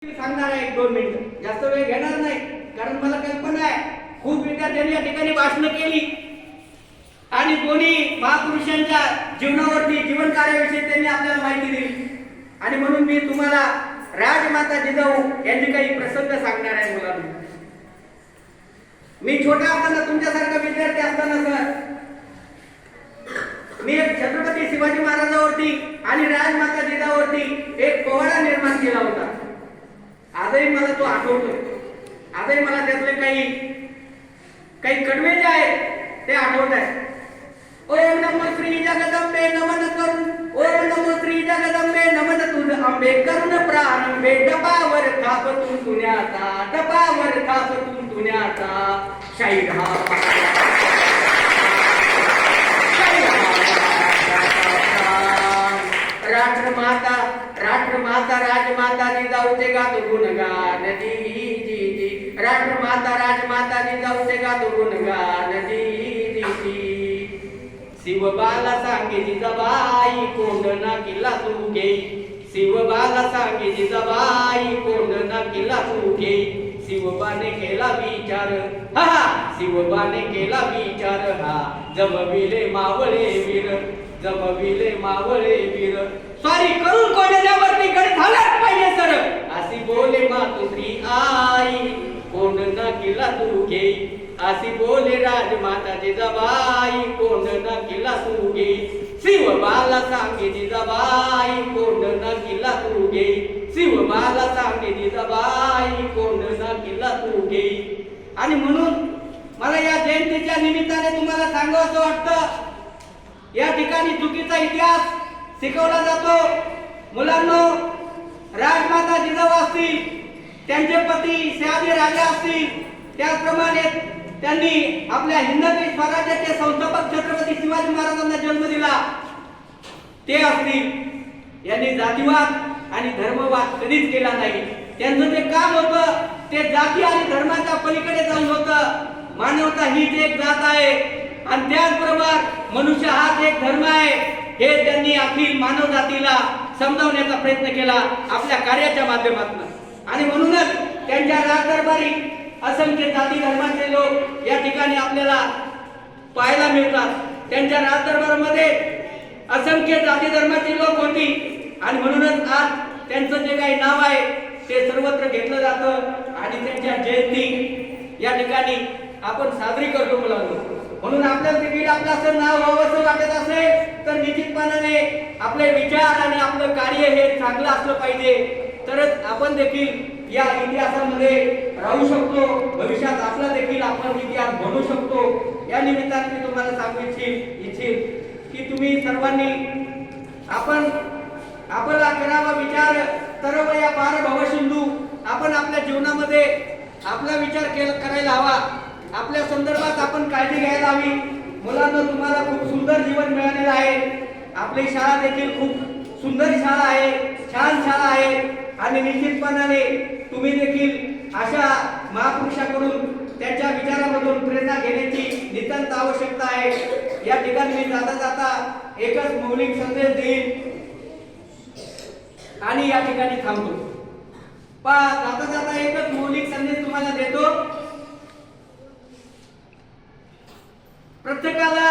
सांगणार आहे 1-2 मिनिटं, जास्त वेळ घेणार नाही, कारण मला कल्पना आहे खूप विद्यार्थ्यांनी या ठिकाणी भाषण केली आणि दोन्ही महापुरुषांच्या जीवनावरती जीवन कार्याविषयी त्यांनी आपल्याला माहिती दिली आणि म्हणून मी तुम्हाला राजमाता जिजाऊ यांचे काही प्रसंग सांगणार आहे मुलांना. मी छोटा असताना तुमच्यासारखा विद्यार्थी असताना सर मी एक छत्रपती शिवाजी महाराजांवरती आणि राजमाता जिजाऊवरती एक पोवाडा निर्माण केला होता. आजही मला तो आठवतो. आजही मला त्यातले काही कडवे जे आहेत ते आठवत आहेत. ओम नमो श्री जगदंबे नमन करून, ओम नमो श्री जगदंबे नमन तुझ अंबे, करुण प्रारंभे डबावर थापतून तुण्याचा, डबावर थापतून तुण्याचा शाहीर हा राष्ट्रमाता राजमाता जिजाऊचे गातो गुणगान जी जी जी, राष्ट्रमाता राजमाता जिजाऊचे गातो गुणगान जी जी जी. शिवबाला सांगे जिजाबाई कोंडना किल्ला तू घे, शिवबाला सांगे जिजाबाई कोंडना किल्ला तू घे. शिवबाने केला विचार हा, शिवबाने केला विचार हा, जमविले मावळे वीर, जमविले मावळे वीर. स्वारी करून कोंडण्यावरती गड झालाच पाहिजे सर, अशी बोले मातुश्री आई कोंडना किल्ला तू घे, अशी बोले राजमाता जिजाबाई कोंडना किल्ला तू घे. शिवबाला सांगे जिजाबाई कोंडना किल्ला तू घे, शिवबाला सांगे जिजाबाई कोंडना किल्ला तू घे. आणि म्हणून मला या जयंतीच्या निमित्ताने तुम्हाला सांगावंसं वाटतं, या ठिकाणी चुकीचा इतिहास शिकवला जातो. मुलांनो, राजमाता जिजाऊ असतील, त्यांचे पती शहाजी राजा असतील, त्याचप्रमाणे त्यांनी आपल्या हिंदवी स्वराज्याचे संस्थापक छत्रपती शिवाजी महाराजांना जन्म दिला ते असतील, यांनी जातीवाद आणि धर्मवाद कधीच केला नाही. त्यांचं जे काम होतं ते जाती आणि धर्माच्या पलीकडे जाऊन होतं. मानवता हीच एक जात आहे आणि त्याचबरोबर मनुष्य हाच एक धर्म आहे, हे त्यांनी अखिल मानव जातीला समजावण्याचा प्रयत्न केला आपल्या कार्याच्या माध्यमातून. आणि म्हणूनच त्यांच्या राजदरबारी असंख्य जाती धर्माचे लोक या ठिकाणी आपल्याला पाहायला मिळतात. त्यांच्या राजदरबारामध्ये असंख्य जाती धर्माची लोक होती आणि म्हणूनच आज त्यांचं जे काही नाव आहे ते सर्वत्र घेतलं जातं आणि त्यांच्या जयंती या ठिकाणी आपण साजरी करतो मुलांना. म्हणून आपल्याला देखील आपलं असं नाव व्हावंसं वाटत असेल तर निश्चितपणाने आपले विचार आणि आपलं कार्य हे चांगलं असलं पाहिजे, तरच आपण देखील या इतिहासामध्ये राहू शकतो. भविष्यात आपला देखील आपण इतिहास बनवू शकतो. या निमित्ताने मी तुम्हाला सांगू इच्छिन की तुम्ही सर्वांनी आपला करावा विचार तरवया पार भवसिंधू. आपण आपल्या जीवनामध्ये आपला विचार करायला हवा, आपल्या संदर्भात आपण काळजी घ्यायला हवी. मुलांना तुम्हाला खूप सुंदर जीवन मिळालेलं आहे. आपली शाळा देखील खूप सुंदर शाळा आहे, छान शाळा आहे आणि निश्चितपणाने तुम्ही देखील अशा महापुरुषाकडून त्यांच्या विचारामधून प्रेरणा घेण्याची नितांत आवश्यकता आहे. या ठिकाणी मी जाता जाता एकच मौलिक संदेश देईन आणि या ठिकाणी थांबतो. जाता जाता एकच मौलिक संदेश तुम्हाला देतो. प्रत्येकाला